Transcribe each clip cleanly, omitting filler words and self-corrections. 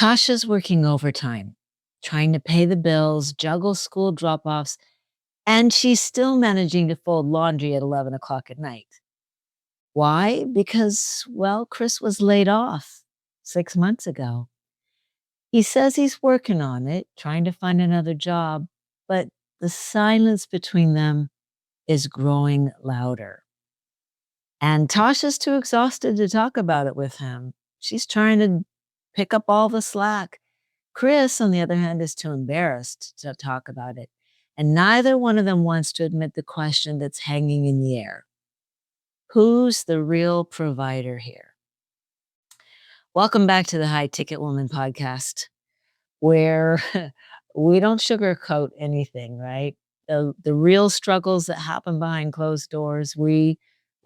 Tasha's working overtime, trying to pay the bills, juggle school drop offs, and she's still managing to fold laundry at 11 o'clock at night. Why? Because, well, Chris was laid off 6 months ago. He says he's working on it, trying to find another job, but the silence between them is growing louder. And Tasha's too exhausted to talk about it with him. She's trying to pick up all the slack. Chris, on the other hand, is too embarrassed to talk about it. And neither one of them wants to admit the question that's hanging in the air. Who's the real provider here? Welcome back to the High Ticket Woman podcast, where we don't sugarcoat anything, right? The real struggles that happen behind closed doors, we're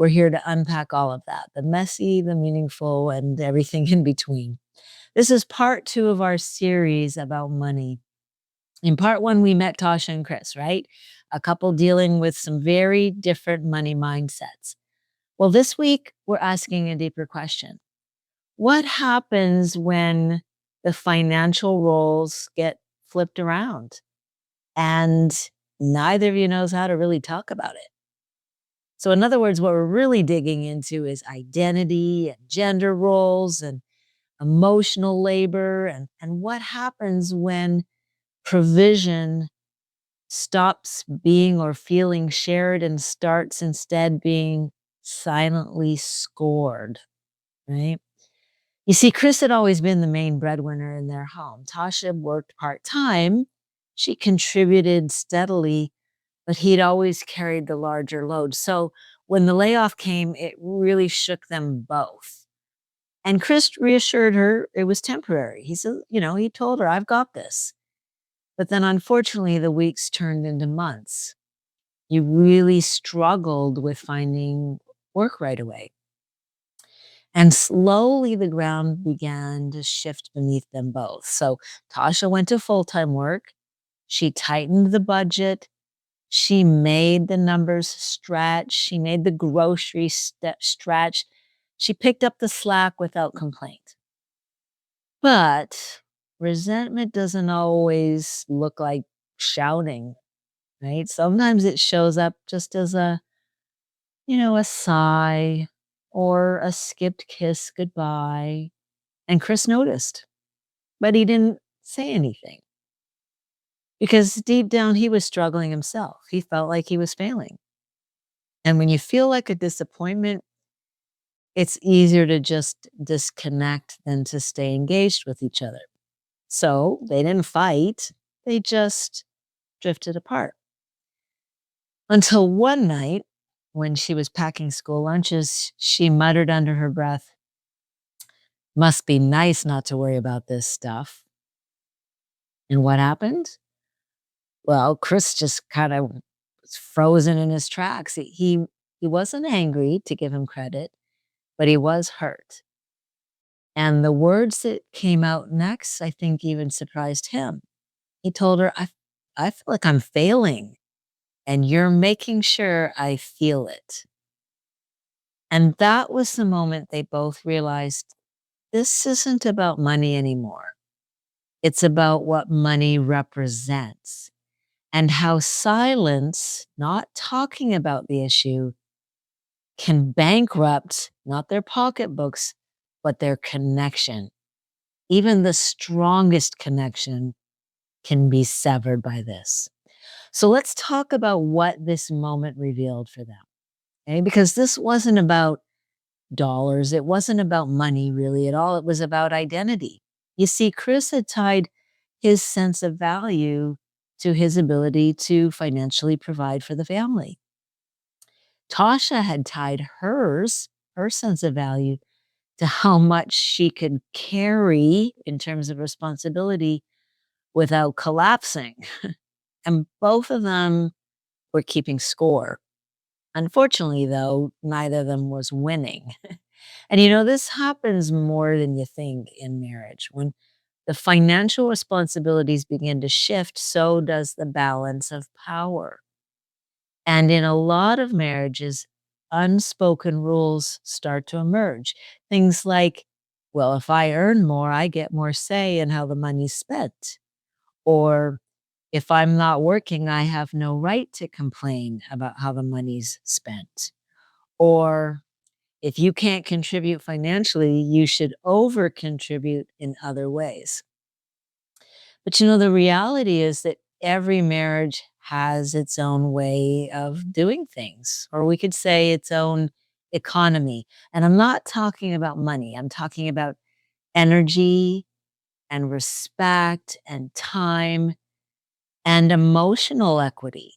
here to unpack all of that, the messy, the meaningful, and everything in between. This is part 2 of our series about money. In part 1, we met Tasha and Chris, right? A couple dealing with some very different money mindsets. Well, this week, we're asking a deeper question. What happens when the financial roles get flipped around and neither of you knows how to really talk about it? So, in other words, what we're really digging into is identity and gender roles and emotional labor and what happens when provision stops being or feeling shared and starts instead being silently scored, right? You see, Chris had always been the main breadwinner in their home. Tasha worked part time. She contributed steadily, but he'd always carried the larger load. So when the layoff came, it really shook them both. And Chris reassured her it was temporary. He said, he told her, I've got this. But then unfortunately, the weeks turned into months. You really struggled with finding work right away. And slowly the ground began to shift beneath them both. So Tasha went to full time work. She tightened the budget. She made the numbers stretch. She made the grocery stretch. She picked up the slack without complaint. But resentment doesn't always look like shouting, right? Sometimes it shows up just as a sigh or a skipped kiss goodbye. And Chris noticed, but he didn't say anything because deep down he was struggling himself. He felt like he was failing. And when you feel like a disappointment, it's easier to just disconnect than to stay engaged with each other. So they didn't fight, they just drifted apart. Until one night, when she was packing school lunches, she muttered under her breath, "Must be nice not to worry about this stuff." And what happened? Well, Chris just kind of was frozen in his tracks. He wasn't angry, to give him credit, but he was hurt. And the words that came out next, I think, even surprised him. He told her, I feel like I'm failing, and you're making sure I feel it." And that was the moment they both realized this isn't about money anymore. It's about what money represents and how silence, not talking about the issue, can bankrupt not their pocketbooks, but their connection. Even the strongest connection can be severed by this. So let's talk about what this moment revealed for them. Okay? Because this wasn't about dollars. It wasn't about money really at all. It was about identity. You see, Chris had tied his sense of value to his ability to financially provide for the family. Tasha had tied her sense of value, to how much she could carry in terms of responsibility without collapsing. And both of them were keeping score. Unfortunately, though, neither of them was winning. And this happens more than you think in marriage. When the financial responsibilities begin to shift, so does the balance of power. And in a lot of marriages, unspoken rules start to emerge. Things like Well, if I earn more, I get more say in how the money's spent. Or if I'm not working, I have no right to complain about how the money's spent. Or if you can't contribute financially, you should over contribute in other ways. But the reality is that every marriage has its own way of doing things, or we could say its own economy. And I'm not talking about money, I'm talking about energy and respect and time and emotional equity.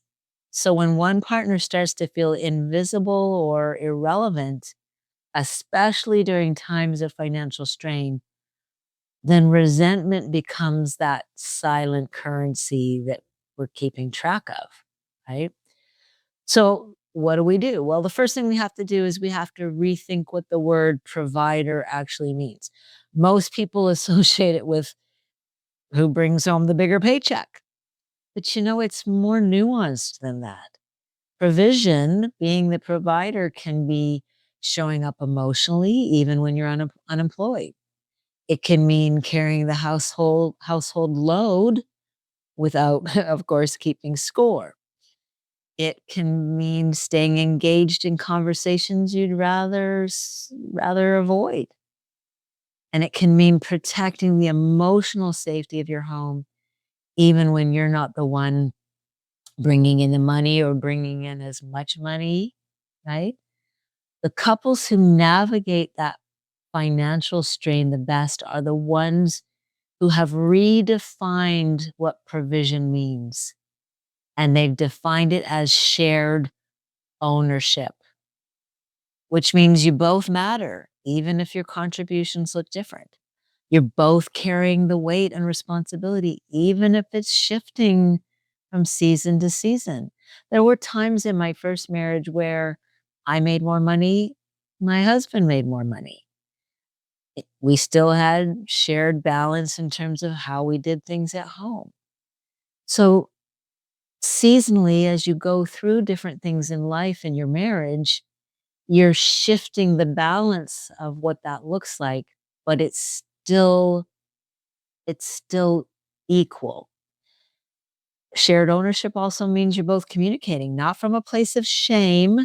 So when one partner starts to feel invisible or irrelevant, especially during times of financial strain, then resentment becomes that silent currency that we're keeping track of, right? So, what do we do? Well, the first thing we have to do is we have to rethink what the word provider actually means. Most people associate it with who brings home the bigger paycheck. But it's more nuanced than that. Provision, being the provider, can be showing up emotionally even when you're unemployed. It can mean carrying the household load without, of course, keeping score. It can mean staying engaged in conversations you'd rather avoid. And it can mean protecting the emotional safety of your home, even when you're not the one bringing in the money or bringing in as much money, right? The couples who navigate that financial strain the best are the ones who have redefined what provision means. And they've defined it as shared ownership, which means you both matter, even if your contributions look different. You're both carrying the weight and responsibility, even if it's shifting from season to season. There were times in my first marriage where I made more money, my husband made more money. We still had shared balance in terms of how we did things at home. So, seasonally, as you go through different things in life in your marriage, you're shifting the balance of what that looks like, but it's still equal. Shared ownership also means you're both communicating, not from a place of shame,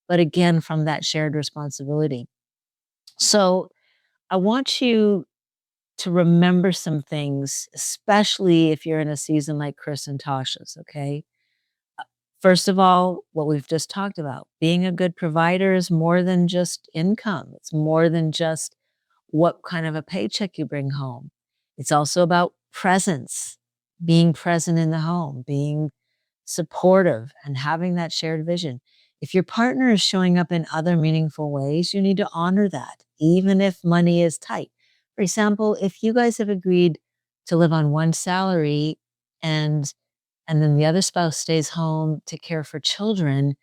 but again, from that shared responsibility. So I want you to remember some things, especially if you're in a season like Chris and Tasha's, okay? First of all, what we've just talked about, being a good provider is more than just income. It's more than just what kind of a paycheck you bring home. It's also about presence, being present in the home, being supportive, and having that shared vision. If your partner is showing up in other meaningful ways, you need to honor that, even if money is tight. For example, if you guys have agreed to live on one salary and and then the other spouse stays home to care for children,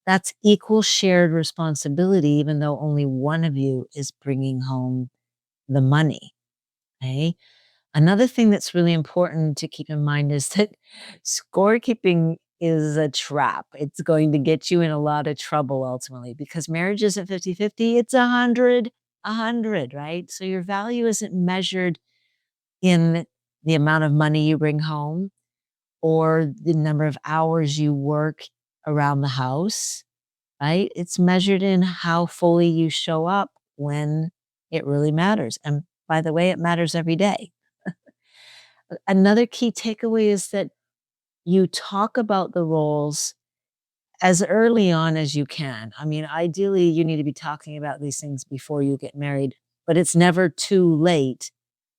that's equal shared responsibility, even though only one of you is bringing home the money. Okay. Another thing that's really important to keep in mind is that scorekeeping is a trap. It's going to get you in a lot of trouble ultimately because marriage isn't 50-50, it's 100, right? So your value isn't measured in the amount of money you bring home or the number of hours you work around the house, right? It's measured in how fully you show up when it really matters. And by the way, it matters every day. Another key takeaway is that you talk about the roles as early on as you can. I mean, ideally, you need to be talking about these things before you get married, but it's never too late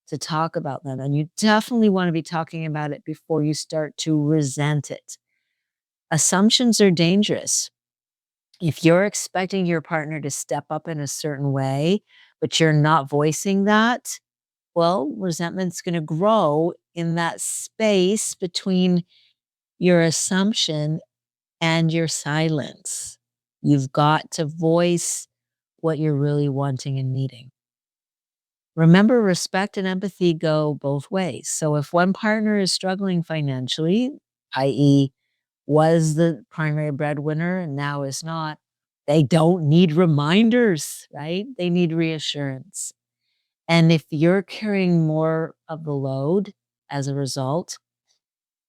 to talk about them. And you definitely want to be talking about it before you start to resent it. Assumptions are dangerous. If you're expecting your partner to step up in a certain way, but you're not voicing that, well, resentment's going to grow in that space between your assumption and your silence. You've got to voice what you're really wanting and needing. Remember, respect and empathy go both ways. So if one partner is struggling financially, i.e., was the primary breadwinner and now is not, they don't need reminders, right? They need reassurance. And if you're carrying more of the load as a result,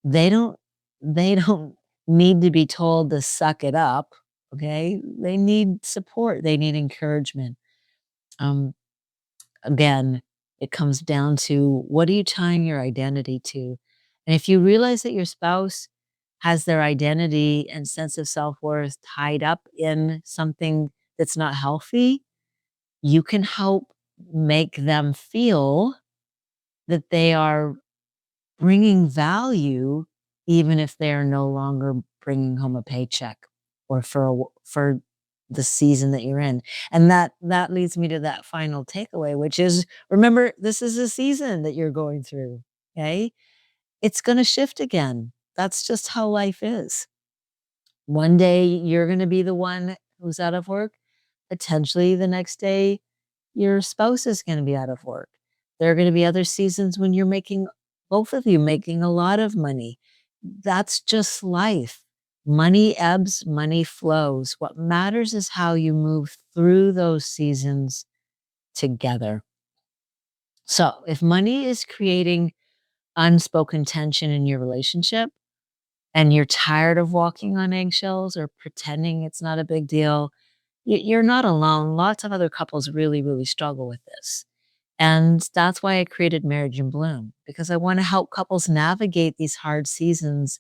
they don't they don't need to be told to suck it up, okay? They need support, they need encouragement. Um, Again, it comes down to what are you tying your identity to? And if you realize that your spouse has their identity and sense of self-worth tied up in something that's not healthy, you can help make them feel that they are bringing value even if they are no longer bringing home a paycheck or for the season that you're in. And that leads me to that final takeaway, which is, remember, this is a season that you're going through, okay? It's gonna shift again. That's just how life is. One day, you're gonna be the one who's out of work. Potentially, the next day, your spouse is gonna be out of work. There are gonna be other seasons when you're making both of you making a lot of money. That's just life. Money ebbs, money flows. What matters is how you move through those seasons together. So, if money is creating unspoken tension in your relationship and you're tired of walking on eggshells or pretending it's not a big deal, you're not alone. Lots of other couples really, really struggle with this. And that's why I created Marriage in Bloom, because I want to help couples navigate these hard seasons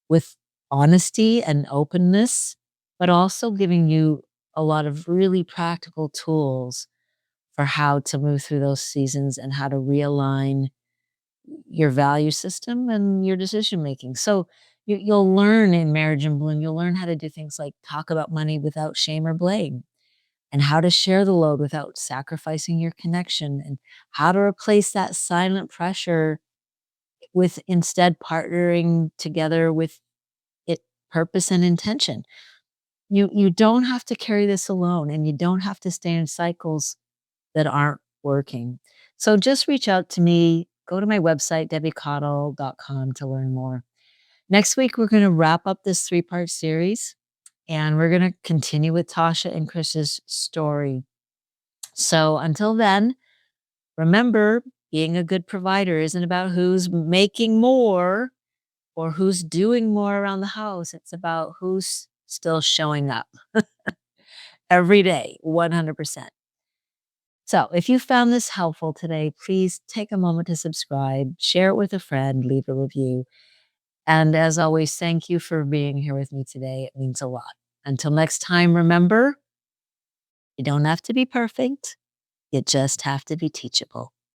with honesty and openness, but also giving you a lot of really practical tools for how to move through those seasons and how to realign your value system and your decision making. So you'll learn in Marriage in Bloom, you'll learn how to do things like talk about money without shame or blame, and how to share the load without sacrificing your connection, and how to replace that silent pressure with instead partnering together with it purpose and intention. You don't have to carry this alone, and you don't have to stay in cycles that aren't working. So just reach out to me. Go to my website, debbiecottle.com, to learn more. Next week, we're going to wrap up this three-part series, and we're going to continue with Tasha and Chris's story. So until then, remember, being a good provider isn't about who's making more or who's doing more around the house. It's about who's still showing up every day, 100%. So if you found this helpful today, please take a moment to subscribe, share it with a friend, leave a review. And as always, thank you for being here with me today. It means a lot. Until next time, remember, you don't have to be perfect. You just have to be teachable.